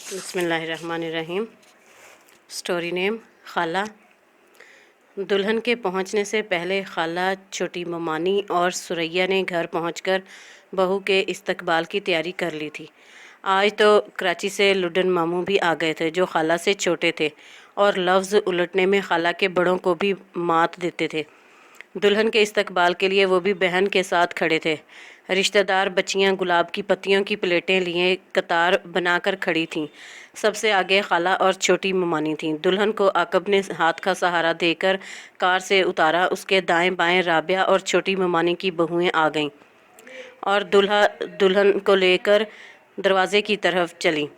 बिस्मिल्लाहिर्रहमानिर्रहीम। Story name खाला। दुल्हन के पहुंचने से पहले खाला, छोटी ममानी और सुरैया ने घर पहुंचकर बहू के इस्तकबाल की तैयारी कर ली थी। आज तो कराची से लुडन मामू भी आ गए थे, जो खाला से छोटे थे और लफ्ज़ उलटने में खाला के बड़ों को भी मात देते थे। दुल्हन के इस्तकबाल के लिए वो भी बहन के साथ खड़े थे। रिश्तेदार बच्चियां गुलाब की पत्तियों की प्लेटें लिए कतार बनाकर खड़ी थीं। सबसे आगे खाला और छोटी ममानी थीं। दुल्हन को आकब ने हाथ का सहारा देकर कार से उतारा। उसके दाएं बाएं राबिया और छोटी ममानी की बहुएं आ गईं और दुल्हन को लेकर दरवाजे की तरफ चली।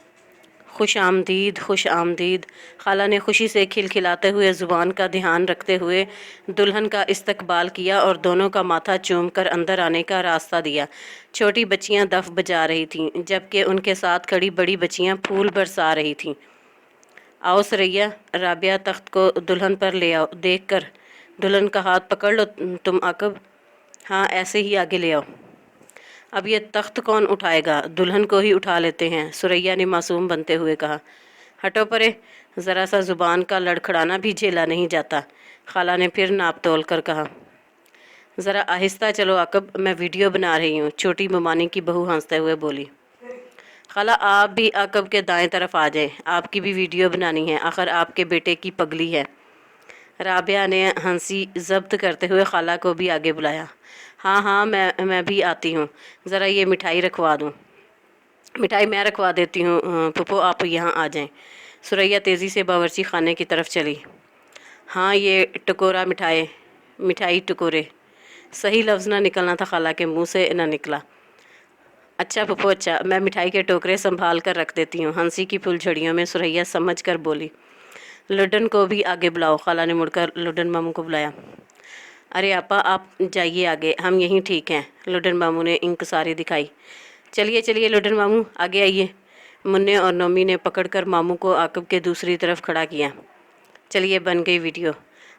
खुश आमदीद, खुश आमदीद। खाला ने खुशी से खिलखिलाते हुए ज़ुबान का ध्यान रखते हुए दुल्हन का इस्तकबाल किया और दोनों का माथा चूम कर अंदर आने का रास्ता दिया। छोटी बच्चियां दफ बजा रही थीं, जबकि उनके साथ खड़ी बड़ी बच्चियां फूल बरसा रही थीं। आओ सुरैया, राबिया तख्त को दुल्हन पर ले आओ। देख कर दुल्हन का हाथ पकड़ लो तुम आकब। हाँ, ऐसे ही आगे ले आओ। अब ये तख्त कौन उठाएगा? दुल्हन को ही उठा लेते हैं, सुरैया ने मासूम बनते हुए कहा। हटो परे, ज़रा सा ज़ुबान का लड़खड़ाना भी झेला नहीं जाता, खाला ने फिर नाप तोल कर कहा। ज़रा आहिस्ता चलो आकब, मैं वीडियो बना रही हूँ, छोटी ममानी की बहू हंसते हुए बोली। खाला, आप भी आकब के दाएं तरफ आ जाएं, आपकी भी वीडियो बनानी है, आखिर आपके बेटे की पगली है। राबिया ने हंसी ज़ब्त करते हुए खाला को भी आगे बुलाया। हाँ हाँ, मैं भी आती हूँ, ज़रा ये मिठाई रखवा दूँ। मिठाई मैं रखवा देती हूँ पुप्पो, आप यहाँ आ जाएं। सुरैया तेज़ी से बावर्ची खाने की तरफ चली। हाँ, ये टकोरा मिठाई टकोरे। सही लफ्ज़ ना निकलना था, खाला के मुंह से ना निकला। अच्छा पुप्पो अच्छा, मैं मिठाई के टोकरे संभाल कर रख देती हूँ, हंसी की फुलझड़ियों में सुरैया समझ कर बोली। लुडन को भी आगे बुलाओ, खाला ने मुड़कर लुडन मामू को बुलाया। अरे आपा, आप जाइए आगे, हम यहीं ठीक हैं, लुडन मामू ने इंकसारी दिखाई। चलिए चलिए लुडन मामू, आगे आइए। मुन्ने और नोमी ने पकड़कर मामू को आकब के दूसरी तरफ खड़ा किया। चलिए, बन गई वीडियो।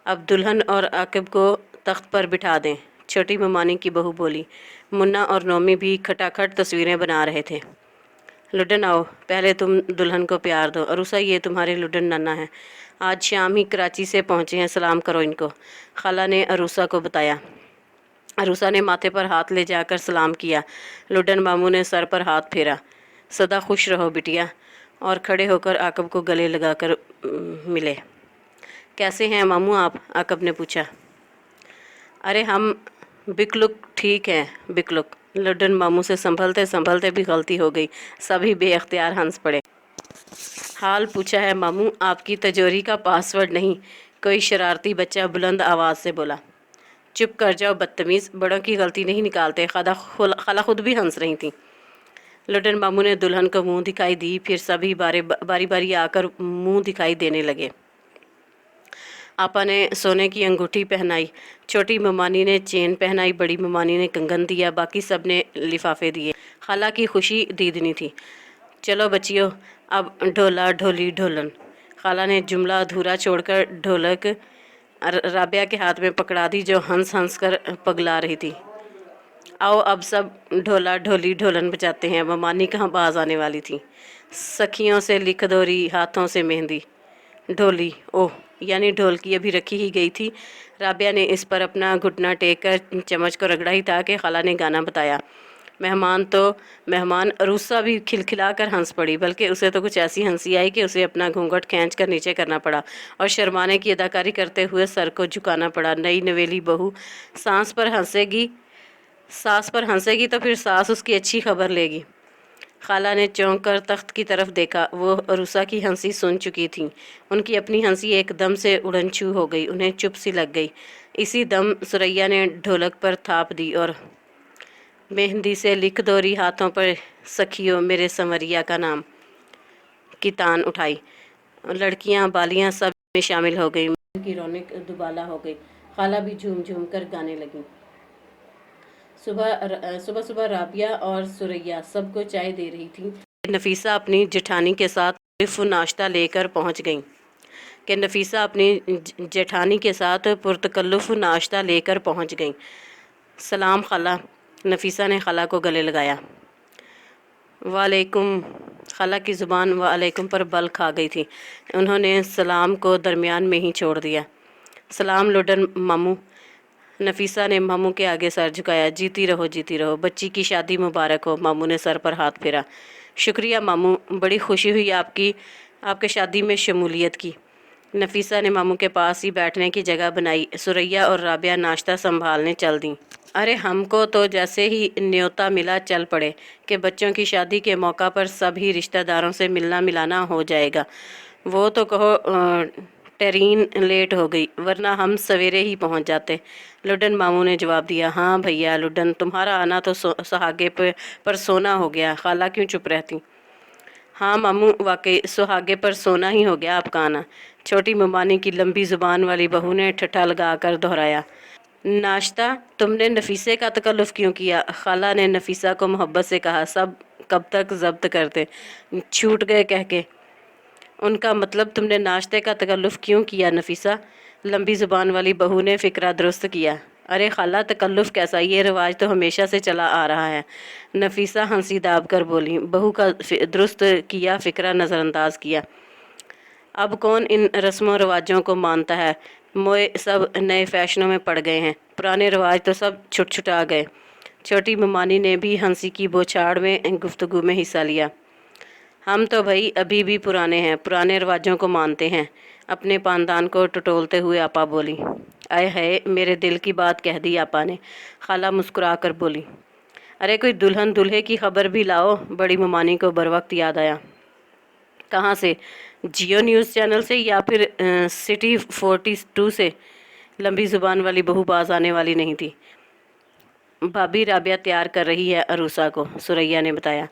अब दुल्हन और आकब को तख्त पर बिठा दें, छोटी ममानी की बहू बोली। मुन्ना और नोमी भी खटाखट तस्वीरें बना रहे थे। लुडन आओ, पहले तुम दुल्हन को प्यार दो। अरूसा, ये तुम्हारे लुडन नाना हैं, आज शाम ही कराची से पहुँचे हैं, सलाम करो इनको, खाला ने अरूसा को बताया। अरूसा ने माथे पर हाथ ले जाकर सलाम किया। लुडन मामू ने सर पर हाथ फेरा। सदा खुश रहो बिटिया, और खड़े होकर आकब को गले लगाकर मिले। कैसे हैं मामू आप? आकब ने पूछा। अरे हम बिकलुक ठीक हैं बिकलुक। लुडन मामू से संभलते संभलते भी गलती हो गई, सभी बेअख्तियार हंस पड़े। हाल पूछा है मामू, आपकी तिजोरी का पासवर्ड नहीं, कोई शरारती बच्चा बुलंद आवाज़ से बोला। चुप कर जाओ बदतमीज़, बड़ों की गलती नहीं निकालते। खाला खुद भी हंस रही थी। लुडन मामू ने दुल्हन को मुंह दिखाई दी, फिर सभी बारी बारी आकर मुंह दिखाई देने लगे। आपा ने सोने की अंगूठी पहनाई, छोटी ममानी ने चेन पहनाई, बड़ी ममानी ने कंगन दिया, बाकी सब ने लिफाफे दिए। खाला की खुशी दीदनी थी। चलो बच्चियों, अब ढोला ढोली ढोलन। खाला ने जुमला अधूरा छोड़कर ढोलक राबिया के हाथ में पकड़ा दी, जो हंस हंस कर पगला रही थी। आओ अब सब ढोला ढोली ढोलन बजाते हैं। ममानी कहाँ बाज आने वाली थी। सखियों से लिख दोरी, हाथों से मेहंदी। ढोली, ओह यानी ढोलकी अभी रखी ही गई थी। राबिया ने इस पर अपना घुटना टेक कर चम्मच को रगड़ा ही था कि खाला ने गाना बताया। मेहमान अरूसा भी खिलखिला कर हंस पड़ी, बल्कि उसे तो कुछ ऐसी हंसी आई कि उसे अपना घूंघट खींच कर नीचे करना पड़ा और शर्माने की अदाकारी करते हुए सर को झुकाना पड़ा। नई नवेली बहू सास पर हंसेगी तो फिर सास उसकी अच्छी खबर लेगी। खाला ने चौंक कर तख्त की तरफ देखा। वो अरूसा की हंसी सुन चुकी थी। उनकी अपनी हंसी एकदम से उड़नछू हो गई, उन्हें चुप सी लग गई। इसी दम सुरैया ने ढोलक पर थाप दी और मेहंदी से लिख दोरी, हाथों पर सखियों मेरे संवरिया का नाम की तान उठाई। लड़कियां बालियां सब में शामिल हो गई, की रौनक दुबाला हो गई। खाला भी झूम झूम कर गाने लगी। सुबह सुबह राबिया और सुरैया सबको चाय दे रही थी। नफीसा अपनी जेठानी के साथ नाश्ता लेकर पहुंच गई पुरतकल्लुफ़ नाश्ता लेकर पहुंच गई। सलाम खाला, नफीसा ने खाला को गले लगाया। वालेकुम। خالہ کی زبان وعلیکم پر بل کھا گئی تھی۔ انہوں نے سلام کو درمیان میں ہی چھوڑ دیا۔ سلام لڈن ماموں۔ نفیسہ نے ماموں کے آگے سر جھکایا۔ جیتی رہو، بچی کی شادی مبارک ہو۔ ماموں نے سر پر ہاتھ پھیرا۔ شکریہ ماموں، بڑی خوشی ہوئی آپ کے شادی میں شمولیت کی۔ نفیسہ نے ماموں کے پاس ہی بیٹھنے کی جگہ بنائی۔ سریا اور رابعہ ناشتہ سنبھالنے چل دیں۔ ارے ہم کو تو جیسے ہی نیوتا ملا چل پڑے کہ بچوں کی شادی کے موقع پر سبھی رشتہ داروں سے ملنا ملانا ہو جائے گا۔ وہ تو کہو ٹرین لیٹ ہو گئی، ورنہ ہم سویرے ہی پہنچ جاتے۔ لڈن ماموں نے جواب دیا۔ ہاں بھیا لڈن، تمہارا آنا تو سہاگے پر سونا ہو گیا، خالہ کیوں چپ رہتی؟ ہاں ماموں، واقعی سہاگے پر سونا ہی ہو گیا آپ کا آنا، چھوٹی ممانی کی لمبی زبان والی بہو نے ٹھٹھا لگا کر دہرایا۔ ناشتہ تم نے نفیسے کا تکلف کیوں کیا؟ خالہ نے نفیسہ کو محبت سے کہا۔ سب کب تک ضبط کرتے، چھوٹ گئے کہہ کے۔ ان کا مطلب تم نے ناشتے کا تکلف کیوں کیا نفیسہ؟ لمبی زبان والی بہو نے فکرہ درست کیا۔ ارے خالہ تکلف کیسا، یہ رواج تو ہمیشہ سے چلا آ رہا ہے۔ نفیسہ ہنسی داب کر بولی۔ بہو کا درست کیا فکرہ نظر انداز کیا۔ اب کون ان رسم و رواجوں کو مانتا ہے؟ موئے سب نئے فیشنوں میں پڑ گئے ہیں، پرانے رواج تو سب چھٹا گئے۔ چھوٹی ممانی نے بھی ہنسی کی بوچھاڑ میں گفتگو میں حصہ لیا۔ ہم تو بھائی ابھی بھی پرانے ہیں، پرانے رواجوں کو مانتے ہیں، اپنے پاندان کو ٹٹولتے ہوئے آپا بولی۔ آئے ہائے، میرے دل کی بات کہہ دی آپا نے، خالہ مسکرا کر بولی۔ ارے کوئی دلہن دلہے کی خبر بھی لاؤ، بڑی ممانی کو بروقت یاد آیا۔ کہاں سے؟ جیو نیوز چینل سے یا پھر سٹی 42 سے؟ لمبی زبان والی بہو باز آنے والی نہیں تھی۔ بھابھی رابعہ تیار کر رہی ہے عروسہ کو، سریا نے بتایا۔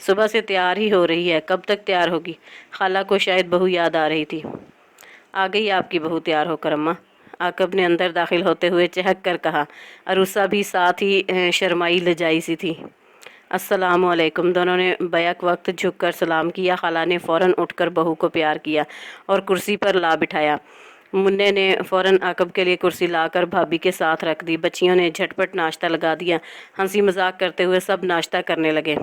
صبح سے تیار ہی ہو رہی ہے، کب تک تیار ہوگی؟ خالہ کو شاید بہو یاد آ رہی تھی۔ آ گئی آپ کی بہو تیار ہو کر اماں، عاقب نے اندر داخل ہوتے ہوئے چہک کر کہا۔ عروسہ بھی ساتھ ہی شرمائی لجائی سی تھی۔ السلام علیکم، دونوں نے بیک وقت جھک کر سلام کیا۔ خالہ نے فوراً اٹھ کر بہو کو پیار کیا اور کرسی پر لا بٹھایا۔ منّے نے فوراً عاقب کے لیے کرسی لا کر بھابھی کے ساتھ رکھ دی۔ بچیوں نے جھٹپٹ ناشتہ لگا دیا۔ ہنسی مذاق کرتے ہوئے سب ناشتہ کرنے لگے۔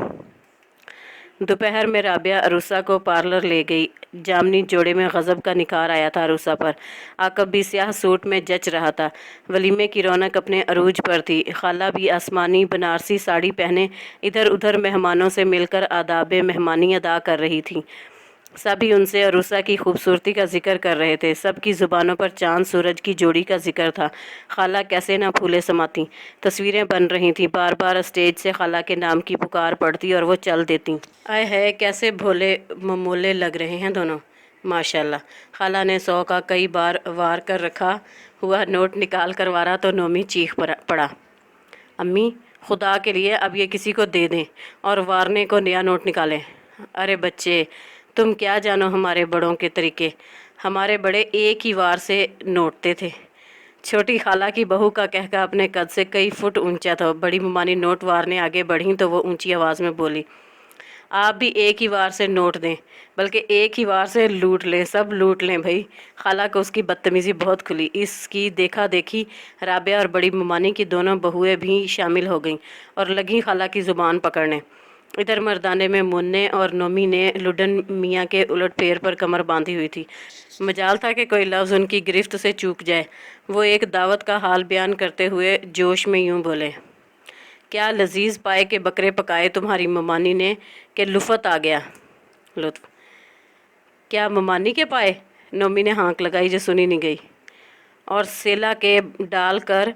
دوپہر میں رابعہ عروسہ کو پارلر لے گئی۔ جامنی جوڑے میں غضب کا نکھار آیا تھا عروسہ پر۔ عاقب بھی سیاہ سوٹ میں جچ رہا تھا۔ ولیمے کی رونق اپنے عروج پر تھی۔ خالہ بھی آسمانی بنارسی ساڑی پہنے ادھر ادھر مہمانوں سے مل کر آداب مہمانی ادا کر رہی تھیں۔ سبھی ان سے عروسہ کی خوبصورتی کا ذکر کر رہے تھے۔ سب کی زبانوں پر چاند سورج کی جوڑی کا ذکر تھا۔ خالہ کیسے نہ پھولے سماتی، تصویریں بن رہی تھیں۔ بار بار اسٹیج سے خالہ کے نام کی پکار پڑتی اور وہ چل دیتی۔ آئے ہے کیسے بھولے ممولے لگ رہے ہیں دونوں، ماشاءاللہ۔ خالہ نے 100 کا کئی بار وار کر رکھا ہوا نوٹ نکال کر وارا تو نومی چیخ پڑا۔ امی خدا کے لیے اب یہ کسی کو دے دیں اور وارنے کو نیا نوٹ نکالیں۔ ارے بچے، تم کیا جانو ہمارے بڑوں کے طریقے، ہمارے بڑے ایک ہی وار سے نوٹتے تھے۔ چھوٹی خالہ کی بہو کا کہکہ اپنے قد سے کئی فٹ اونچا تھا۔ بڑی ممانی نوٹ وارنے آگے بڑھیں تو وہ اونچی آواز میں بولی۔ آپ بھی ایک ہی وار سے نوٹ دیں، بلکہ ایک ہی وار سے لوٹ لیں، سب لوٹ لیں بھائی۔ خالہ کو اس کی بدتمیزی بہت کھلی۔ اس کی دیکھا دیکھی رابعہ اور بڑی ممانی کی دونوں بہویں بھی شامل ہو گئیں اور لگیں خالہ کی زبان پکڑنے۔ ادھر مردانے میں منّے اور نومی نے لڈن میاں کے الٹ پیر پر کمر باندھی ہوئی تھی۔ مجال تھا کہ کوئی لفظ ان کی گرفت سے چوک جائے۔ وہ ایک دعوت کا حال بیان کرتے ہوئے جوش میں یوں بولے۔ کیا لذیذ پائے کے بکرے پکائے تمہاری ممانی نے کہ لفت آ گیا۔ لطف کیا ممانی کے پائے؟ نومی نے ہانک لگائی جو سنی نہیں گئی۔ اور سیلا کے ڈال کر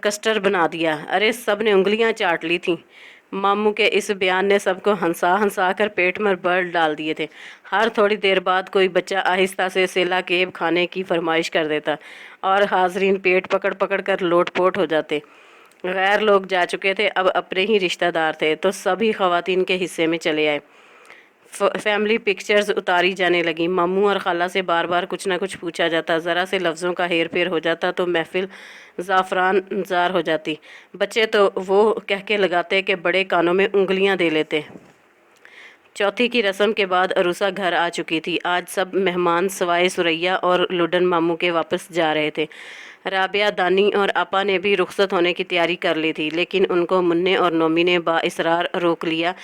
کسٹر بنا دیا۔ ارے سب نے انگلیاں چاٹ لی تھیں۔ ماموں کے اس بیان نے سب کو ہنسا ہنسا کر پیٹ میں بل ڈال دیے تھے۔ ہر تھوڑی دیر بعد کوئی بچہ آہستہ سے سیلا کیب کھانے کی فرمائش کر دیتا اور حاضرین پیٹ پکڑ پکڑ کر لوٹ پوٹ ہو جاتے۔ غیر لوگ جا چکے تھے، اب اپنے ہی رشتہ دار تھے تو سبھی خواتین کے حصے میں چلے آئے۔ فیملی پکچرز اتاری جانے لگیں۔ ماموں اور خالہ سے بار بار کچھ نہ کچھ پوچھا جاتا، ذرا سے لفظوں کا ہیر پھیر ہو جاتا تو محفل زعفران زار ہو جاتی۔ بچے تو وہ کہہ کے لگاتے کہ بڑے کانوں میں انگلیاں دے لیتے۔ चौथी की रस्म के बाद अरूसा घर आ चुकी थी। आज सब मेहमान सिवाय सुरैया और लुडन मामू के वापस जा रहे थे। राबिया, दानी और आपा ने भी रुखसत होने की तैयारी कर ली थी, लेकिन उनको मुन्ने और नोमी ने बाइसरार रोक लिया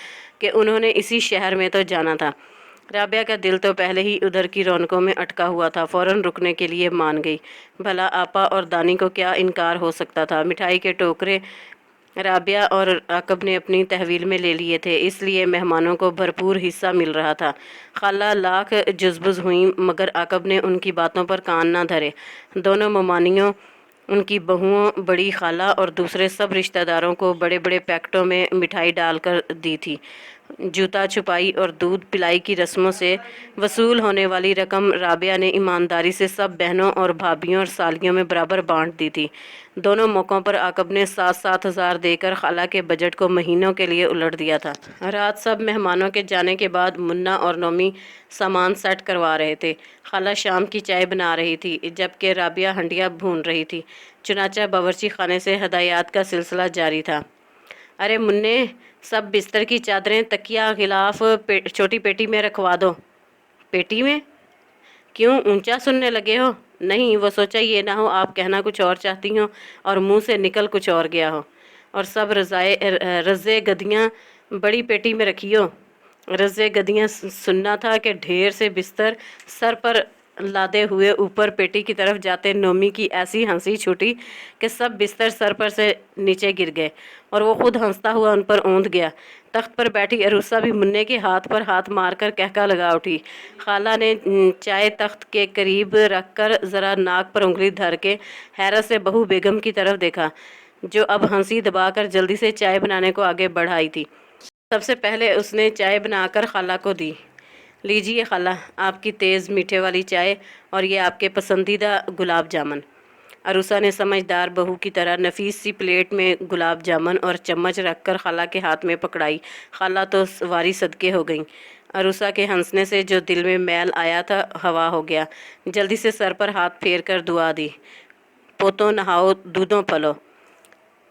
कि उन्होंने इसी शहर में तो जाना था। राबिया का दिल तो पहले ही उधर की रौनकों में अटका हुआ था, फ़ौरन रुकने के लिए मान गई। भला आपा और दानी को क्या इनकार हो सकता था। मिठाई के टोकरे राबिया और आकब ने अपनी तहवील में ले लिए थे, इसलिए मेहमानों को भरपूर हिस्सा मिल रहा था। खाला लाख जुज़बुज़ हुई, मगर आकब ने उनकी बातों पर कान ना धरे। दोनों ममानियों, उनकी बहुओं, बड़ी खाला और दूसरे सब रिश्तेदारों को बड़े बड़े पैकेटों में मिठाई डालकर दी थी। जूता छुपाई और दूध पिलाई की रस्मों से वसूल होने वाली रकम राबिया ने ईमानदारी से सब बहनों और भाभियों और सालियों में बराबर बांट दी थी। दोनों मौक़ों पर आकब ने 7-7 हज़ार देकर खाला के बजट को महीनों के लिए उलट दिया था। रात सब मेहमानों के जाने के बाद मुन्ना और नोमी सामान सेट करवा रहे थे। खाला शाम की चाय बना रही थी, जबकि राबिया हंडिया भून रही थी। चुनाचा बावर्ची खाने से हदायत का सिलसिला जारी था। अरे मुन्ने, सब बिस्तर की चादरें, तकिया, गिलाफ छोटी पेटी में रखवा दो। पेटी में? क्यों, ऊंचा सुनने लगे हो? नहीं, वो सोचा ये ना हो आप कहना कुछ और चाहती हो और मुंह से निकल कुछ और गया हो। और सब रज़े गद्दियाँ बड़ी पेटी में रखियो। रज़े गद्दियाँ सुनना था कि ढेर से बिस्तर सर पर लादे हुए ऊपर पेटी की तरफ जाते नोमी की ऐसी हंसी छूटी कि सब बिस्तर सर पर से नीचे गिर गए और वो खुद हंसता हुआ उन पर औंध गया। तख्त पर बैठी अरूसा भी मुन्ने के हाथ पर हाथ मारकर कहका लगा उठी। खाला ने चाय तख्त के करीब रखकर ज़रा नाक पर उंगली धर के हैरत से बहू बेगम की तरफ देखा, जो अब हंसी दबाकर जल्दी से चाय बनाने को आगे बढ़ाई थी। सबसे पहले उसने चाय बनाकर खाला को दी। लीजिए खाला, आपकी तेज़ मीठे वाली चाय और ये आपके पसंदीदा गुलाब जामुन। अरूसा ने समझदार बहू की तरह नफीस सी प्लेट में गुलाब जामुन और चम्मच रखकर खाला के हाथ में पकड़ाई। खाला तो वारी सदके हो गई। अरूसा के हंसने से जो दिल में मैल आया था हवा हो गया। जल्दी से सर पर हाथ फेर कर दुआ दी। पोतों नहाओ, दूधों पलो।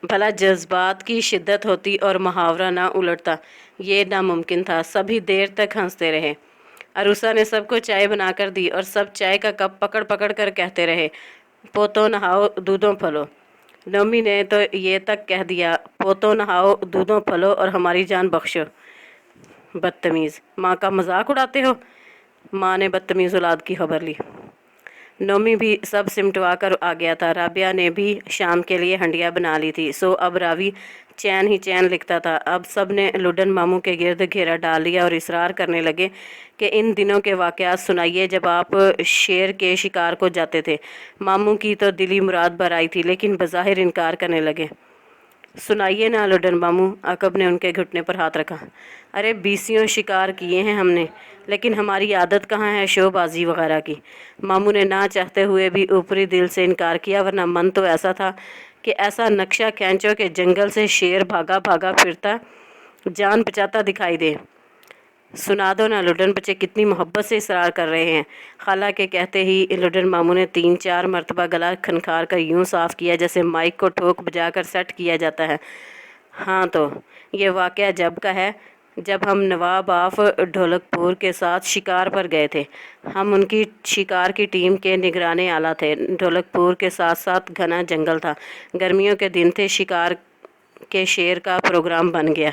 भला जज्बात की शिद्दत होती और मुहावरा ना उलटता, ये नामुमकिन था। सभी देर तक हंसते रहे। अरूसा ने सबको चाय बनाकर दी और सब चाय का कप पकड़ पकड़ कर कहते रहे, पोतों नहाओ, दूधों फलो। नोमी ने तो ये तक कह दिया, पोतों नहाओ, दूधों फलो और हमारी जान बख्शो। बदतमीज़, माँ का मजाक उड़ाते हो। माँ ने बदतमीज़ औलाद की खबर ली। नोमी भी सब सिमटवा कर आ गया था। राबिया ने भी शाम के लिए हंडिया बना ली थी, सो अब रावी चैन ही चैन लिखता था। अब सब ने लुडन मामू के गिर्द घेरा डाल लिया और इसरार करने लगे कि इन दिनों के वाक़यात सुनाइए जब आप शेर के शिकार को जाते थे। मामू की तो दिली मुराद भर आई थी, लेकिन बज़ाहिर इनकार करने लगे। सुनाइए ना लुडन मामू। आकब ने उनके घुटने पर हाथ रखा। अरे 20 शिकार किए हैं हमने, लेकिन हमारी आदत कहाँ है शोबाजी वगैरह की। मामू ने ना चाहते हुए भी ऊपरी दिल से इनकार किया, वरना मन तो ऐसा था कि ऐसा नक्शा खींचो कि जंगल से शेर भागा भागा फिरता जान बचाता दिखाई दे। सुना दो ना लुडन बच्चे, कितनी मोहब्बत से इसरार कर रहे हैं। खाला के कहते ही लुडन मामू ने 3-4 मरतबा गला खनखार कर यूँ साफ़ किया जैसे माइक को ठोक बजाकर सेट किया जाता है। हाँ, तो ये वाक़या जब का है जब हम नवाब ऑफ ढोलकपुर के साथ शिकार पर गए थे। हम उनकी शिकार की टीम के निगरानी आला थे। ढोलकपुर के साथ साथ घना जंगल था। गर्मियों के दिन थे। शिकार के शेर का प्रोग्राम बन गया।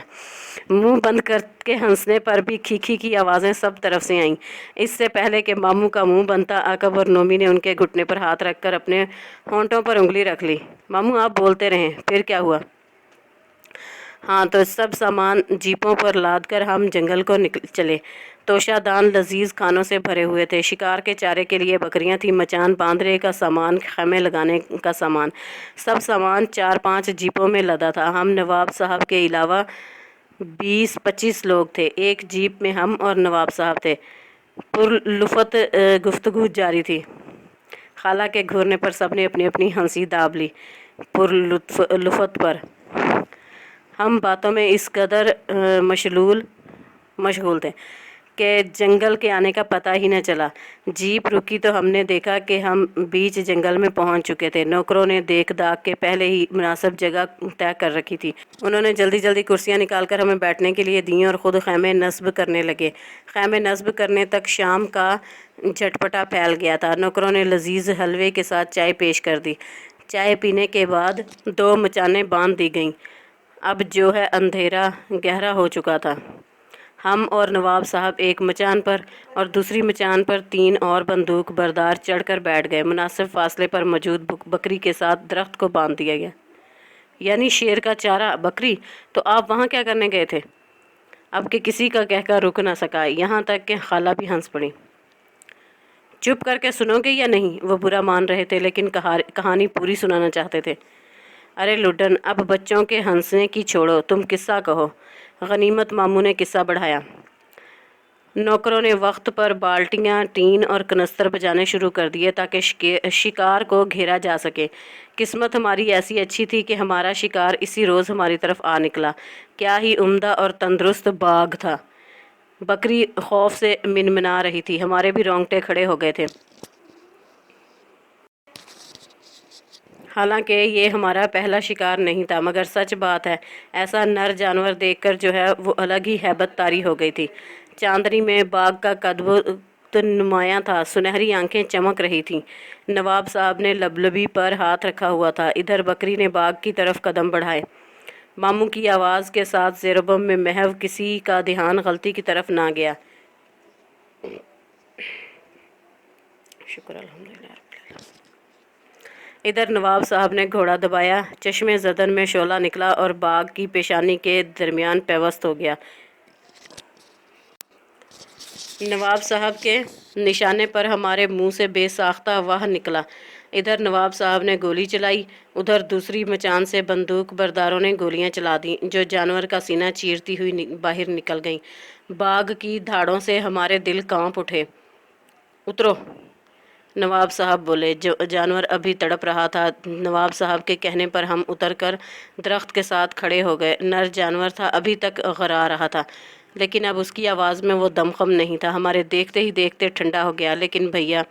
मुंह बंद करके हंसने पर भी खीखी की आवाज़ें सब तरफ से आईं। इससे पहले कि मामू का मुंह बनता, आकब और नोमी ने उनके घुटने पर हाथ रखकर अपने होंठों पर उंगली रख ली। मामू आप बोलते रहें, फिर क्या हुआ? हाँ, तो सब सामान जीपों पर लाद कर हम जंगल को निकल चले। तोशादान लजीज खानों से भरे हुए थे। शिकार के चारे के लिए बकरियां थी, मचान बांधने का सामान, खैमे लगाने का सामान, सब सामान 4-5 जीपों में लदा था। हम नवाब साहब के अलावा 20-25 लोग थे। एक जीप में हम और नवाब साहब थे। पुरलुफ़त गुफ्तगू जारी थी। खाला के घूरने पर सब ने अपनी अपनी हंसी दाब ली। पुरलुफ़त पर हम बातों में इस कदर मशगूल थे کہ جنگل کے آنے کا پتہ ہی نہ چلا۔ جیپ رکی تو ہم نے دیکھا کہ ہم بیچ جنگل میں پہنچ چکے تھے۔ نوکروں نے دیکھ داکھ کے پہلے ہی مناسب جگہ طے کر رکھی تھی۔ انہوں نے جلدی جلدی کرسیاں نکال کر ہمیں بیٹھنے کے لیے دیں اور خود خیمے نصب کرنے لگے۔ خیمے نصب کرنے تک شام کا جھٹپٹا پھیل گیا تھا۔ نوکروں نے لذیذ حلوے کے ساتھ چائے پیش کر دی۔ چائے پینے کے بعد 2 مچانیں باندھ دی گئیں۔ اب جو ہے اندھیرا گہرا ہو چکا تھا۔ ہم اور نواب صاحب ایک مچان پر اور دوسری مچان پر 3 اور بندوق بردار چڑھ کر بیٹھ گئے۔ مناسب فاصلے پر موجود بکری کے ساتھ درخت کو باندھ دیا گیا۔ یعنی شیر کا چارہ بکری؟ تو آپ وہاں کیا کرنے گئے تھے؟ اب کہ کسی کا کہہ کر رک نہ سکا، یہاں تک کہ خالہ بھی ہنس پڑی۔ چپ کر کے سنو گے یا نہیں؟ وہ برا مان رہے تھے لیکن کہانی پوری سنانا چاہتے تھے۔ ارے لڈن، اب بچوں کے ہنسنے کی چھوڑو، تم قصہ کہو۔ غنیمت ماموں نے قصہ بڑھایا۔ نوکروں نے وقت پر بالٹیاں، ٹین اور کنستر بجانے شروع کر دیے تاکہ شکار کو گھیرا جا سکے۔ قسمت ہماری ایسی اچھی تھی کہ ہمارا شکار اسی روز ہماری طرف آ نکلا۔ کیا ہی عمدہ اور تندرست باغ تھا۔ بکری خوف سے منمنا رہی تھی، ہمارے بھی رونگٹے کھڑے ہو گئے تھے۔ حالانکہ یہ ہمارا پہلا شکار نہیں تھا، مگر سچ بات ہے ایسا نر جانور دیکھ کر جو ہے وہ الگ ہی ہیبت طاری ہو گئی تھی۔ چاندنی میں باغ کا قد نمایاں تھا، سنہری آنکھیں چمک رہی تھیں۔ نواب صاحب نے لبلبی پر ہاتھ رکھا ہوا تھا۔ ادھر بکری نے باغ کی طرف قدم بڑھائے۔ ماموں کی آواز کے ساتھ زیر و بم میں محو کسی کا دھیان غلطی کی طرف نہ گیا۔ شکر الحمدللہ۔ ادھر نواب صاحب نے گھوڑا دبایا، چشمے زدن میں شعلہ نکلا اور باغ کی پیشانی کے درمیان پیوست ہو گیا۔ نواب صاحب کے نشانے پر ہمارے منہ سے بے ساختہ واہ نکلا۔ ادھر نواب صاحب نے گولی چلائی، ادھر دوسری مچان سے بندوق برداروں نے گولیاں چلا دیں جو جانور کا سینہ چیرتی ہوئی باہر نکل گئیں۔ باغ کی دھاڑوں سے ہمارے دل کانپ اٹھے۔ اترو، نواب صاحب بولے۔ جانور ابھی تڑپ رہا تھا۔ نواب صاحب کے کہنے پر ہم اتر کر درخت کے ساتھ کھڑے ہو گئے۔ نر جانور تھا، ابھی تک غرا رہا تھا، لیکن اب اس کی آواز میں وہ دمخم نہیں تھا۔ ہمارے دیکھتے ہی دیکھتے ٹھنڈا ہو گیا، لیکن بھیا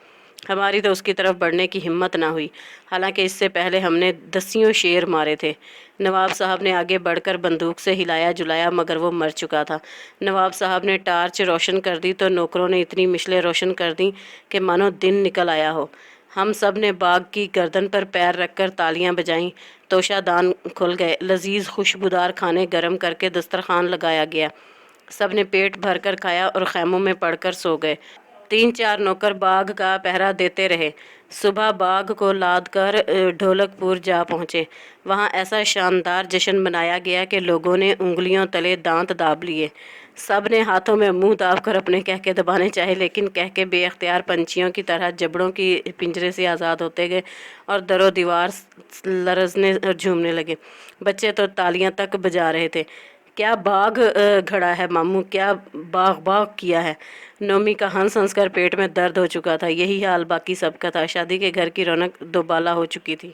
ہماری تو اس کی طرف بڑھنے کی ہمت نہ ہوئی، حالانکہ اس سے پہلے ہم نے دسیوں شیر مارے تھے۔ نواب صاحب نے آگے بڑھ کر بندوق سے ہلایا جلایا مگر وہ مر چکا تھا۔ نواب صاحب نے ٹارچ روشن کر دی تو نوکروں نے اتنی مشلیں روشن کر دیں کہ مانو دن نکل آیا ہو۔ ہم سب نے باغ کی گردن پر پیر رکھ کر تالیاں بجائیں، توشہ دان کھل گئے، لذیذ خوشبودار کھانے گرم کر کے دسترخوان لگایا گیا۔ سب نے پیٹ بھر کر کھایا اور خیموں میں پڑ کر سو گئے۔ 3-4 نوکر باغ کا پہرا دیتے رہے۔ صبح باغ کو لاد کر ڈھولک پور جا پہنچے۔ وہاں ایسا شاندار جشن منایا گیا کہ لوگوں نے انگلیوں تلے دانت داب لیے۔ سب نے ہاتھوں میں منہ داب کر اپنے کہکے دبانے چاہے، لیکن کہکے بے اختیار پنچھیوں کی طرح جبڑوں کی پنجرے سے آزاد ہوتے گئے اور در و دیوار لرزنے اور جھومنے لگے۔ بچے تو تالیاں تک بجا رہے تھے۔ کیا باغ گھڑا ہے ماموں، کیا باغ کیا ہے۔ نومی کا ہنس ہنس کر پیٹ میں درد ہو چکا تھا۔ یہی حال باقی سب کا تھا۔ شادی کے گھر کی رونق دوبالا ہو چکی تھی۔